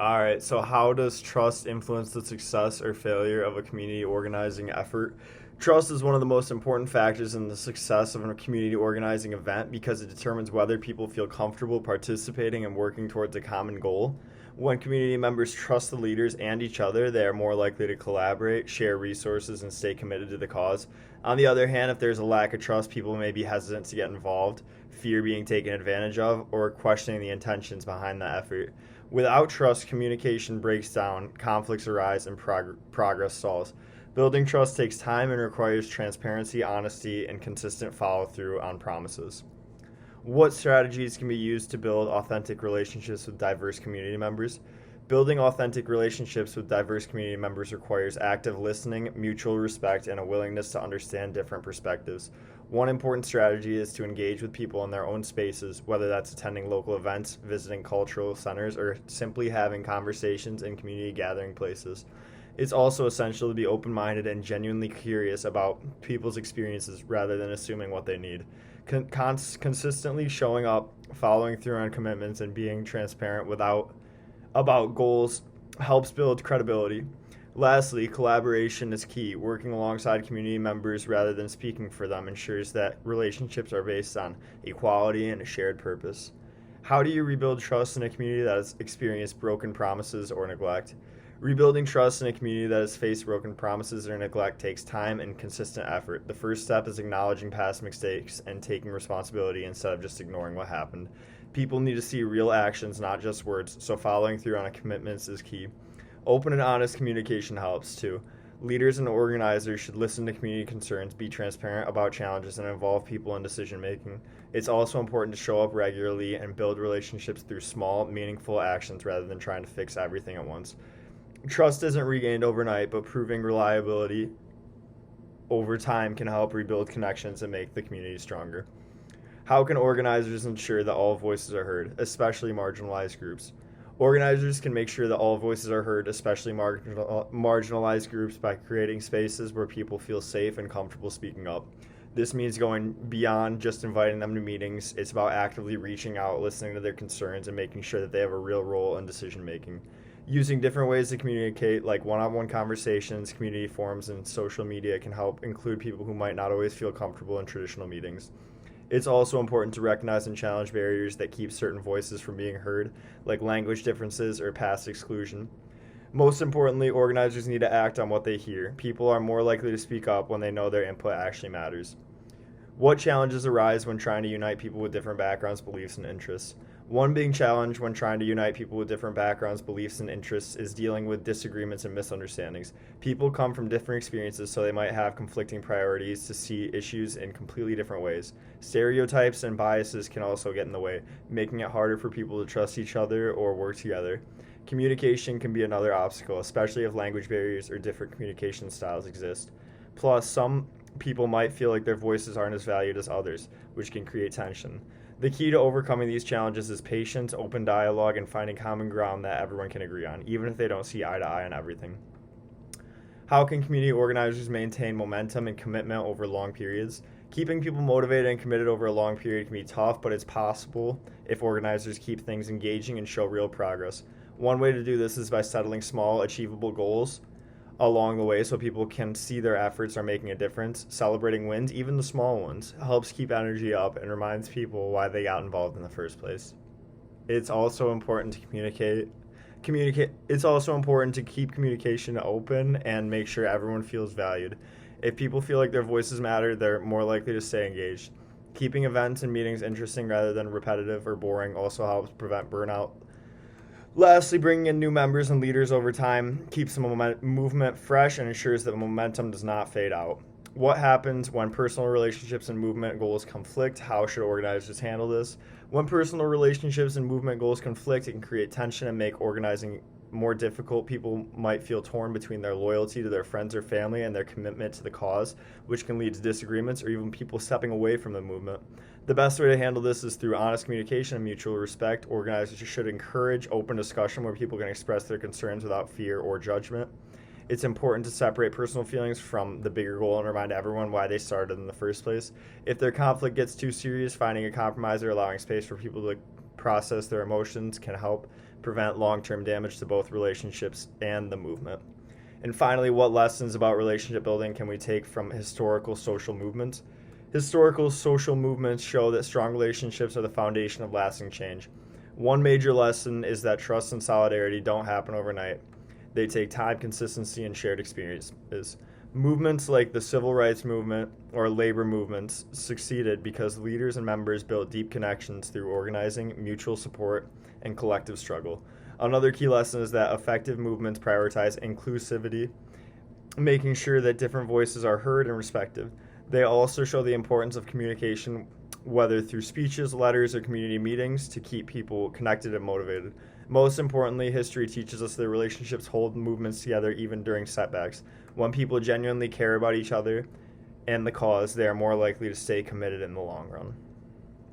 All right, so how does trust influence the success or failure of a community organizing effort? Trust is one of the most important factors in the success of a community organizing event because it determines whether people feel comfortable participating and working towards a common goal. When community members trust the leaders and each other, they are more likely to collaborate, share resources, and stay committed to the cause. On the other hand, if there's a lack of trust, people may be hesitant to get involved, fear being taken advantage of, or questioning the intentions behind the effort. Without trust, communication breaks down, conflicts arise, and progress stalls. Building trust takes time and requires transparency, honesty, and consistent follow through on promises. What strategies can be used to build authentic relationships with diverse community members? Building authentic relationships with diverse community members requires active listening, mutual respect, and a willingness to understand different perspectives. One important strategy is to engage with people in their own spaces, whether that's attending local events, visiting cultural centers, or simply having conversations in community gathering places. It's also essential to be open minded and genuinely curious about people's experiences rather than assuming what they need. Consistently showing up, following through on commitments, and being transparent about goals helps build credibility. Lastly, collaboration is key. Working alongside community members rather than speaking for them ensures that relationships are based on equality and a shared purpose. How do you rebuild trust in a community that has experienced broken promises or neglect? Rebuilding trust in a community that has faced broken promises or neglect takes time and consistent effort. The first step is acknowledging past mistakes and taking responsibility instead of just ignoring what happened. People need to see real actions, not just words, so following through on commitments is key. Open and honest communication helps too. Leaders and organizers should listen to community concerns, be transparent about challenges, and involve people in decision making. It's also important to show up regularly and build relationships through small, meaningful actions rather than trying to fix everything at once. Trust isn't regained overnight, but proving reliability over time can help rebuild connections and make the community stronger. How can organizers ensure that all voices are heard, especially marginalized groups? Organizers can make sure that all voices are heard, especially marginalized groups, by creating spaces where people feel safe and comfortable speaking up. This means going beyond just inviting them to meetings. It's about actively reaching out, listening to their concerns, and making sure that they have a real role in decision making. Using different ways to communicate, like one-on-one conversations, community forums, and social media, can help include people who might not always feel comfortable in traditional meetings. It's also important to recognize and challenge barriers that keep certain voices from being heard, like language differences or past exclusion. Most importantly, organizers need to act on what they hear. People are more likely to speak up when they know their input actually matters. What challenges arise when trying to unite people with different backgrounds, beliefs, and interests? One big challenge when trying to unite people with different backgrounds, beliefs, and interests is dealing with disagreements and misunderstandings. People come from different experiences, so they might have conflicting priorities to see issues in completely different ways. Stereotypes and biases can also get in the way, making it harder for people to trust each other or work together. Communication can be another obstacle, especially if language barriers or different communication styles exist. Plus, some people might feel like their voices aren't as valued as others, which can create tension. The key to overcoming these challenges is patience, open dialogue, and finding common ground that everyone can agree on, even if they don't see eye to eye on everything. How can community organizers maintain momentum and commitment over long periods? Keeping people motivated and committed over a long period can be tough, but it's possible if organizers keep things engaging and show real progress. One way to do this is by settling small, achievable goals along the way so people can see their efforts are making a difference. Celebrating wins, even the small ones, helps keep energy up and reminds people why they got involved in the first place. It's also important to communicate it's also important to keep communication open and make sure everyone feels valued. If people feel like their voices matter, they're more likely to stay engaged. Keeping events and meetings interesting rather than repetitive or boring also helps prevent burnout. Lastly, bringing in new members and leaders over time keeps the movement fresh and ensures that momentum does not fade out. What happens when personal relationships and movement goals conflict? How should organizers handle this? When personal relationships and movement goals conflict, it can create tension and make organizing more difficult. People might feel torn between their loyalty to their friends or family and their commitment to the cause, which can lead to disagreements or even people stepping away from the movement. The best way to handle this is through honest communication and mutual respect. Organizers should encourage open discussion where people can express their concerns without fear or judgment. It's important to separate personal feelings from the bigger goal and remind everyone why they started in the first place. If their conflict gets too serious, finding a compromise or allowing space for people to process their emotions can help prevent long-term damage to both relationships and the movement. And finally, what lessons about relationship building can we take from historical social movements? Historical social movements show that strong relationships are the foundation of lasting change. One major lesson is that trust and solidarity don't happen overnight. They take time, consistency, and shared experiences. Movements like the civil rights movement or labor movements succeeded because leaders and members built deep connections through organizing, mutual support, and collective struggle. Another key lesson is that effective movements prioritize inclusivity, making sure that different voices are heard and respected. They also show the importance of communication, whether through speeches, letters, or community meetings, to keep people connected and motivated. Most importantly, history teaches us that relationships hold movements together even during setbacks. When people genuinely care about each other and the cause, they are more likely to stay committed in the long run.